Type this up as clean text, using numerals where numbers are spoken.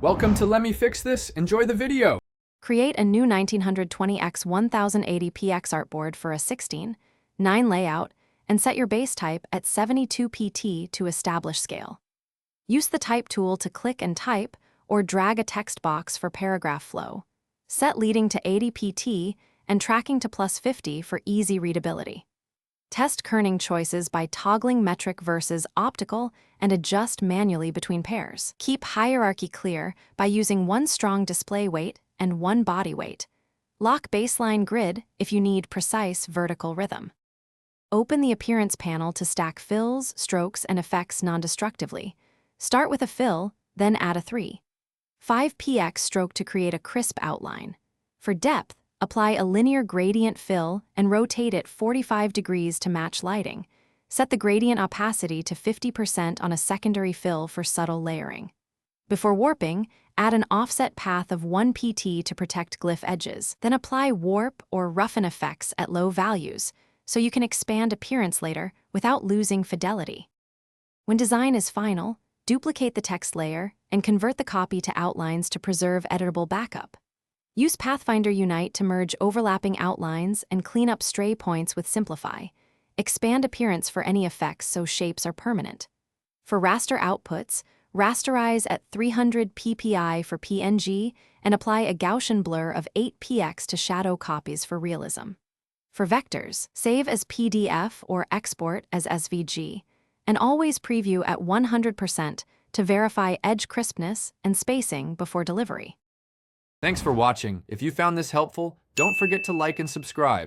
Welcome to Let Me Fix This. Enjoy the video. Create a new 1920 x 1080 px artboard for a 16:9 layout and set your base type at 72 pt to establish scale. Use the Type tool to click and type or drag a text box for paragraph flow. Set leading to 80 pt and tracking to +50 for easy readability. Test kerning choices by toggling metric versus optical and adjust manually between pairs. Keep hierarchy clear by using one strong display weight and one body weight. Lock baseline grid if you need precise vertical rhythm. Open the Appearance panel to stack fills, strokes, and effects non-destructively. Start with a fill, then add a 3.5px stroke to create a crisp outline. For depth, apply a linear gradient fill and rotate it 45 degrees to match lighting. Set the gradient opacity to 50% on a secondary fill for subtle layering. Before warping, add an offset path of 1 pt to protect glyph edges. Then apply warp or roughen effects at low values, so you can expand appearance later without losing fidelity. When design is final, duplicate the text layer and convert the copy to outlines to preserve editable backup. Use Pathfinder Unite to merge overlapping outlines and clean up stray points with Simplify. Expand appearance for any effects so shapes are permanent. For raster outputs, rasterize at 300 ppi for PNG and apply a Gaussian blur of 8px to shadow copies for realism. For vectors, save as PDF or export as SVG, and always preview at 100% to verify edge crispness and spacing before delivery. Thanks for watching. If you found this helpful, don't forget to like and subscribe.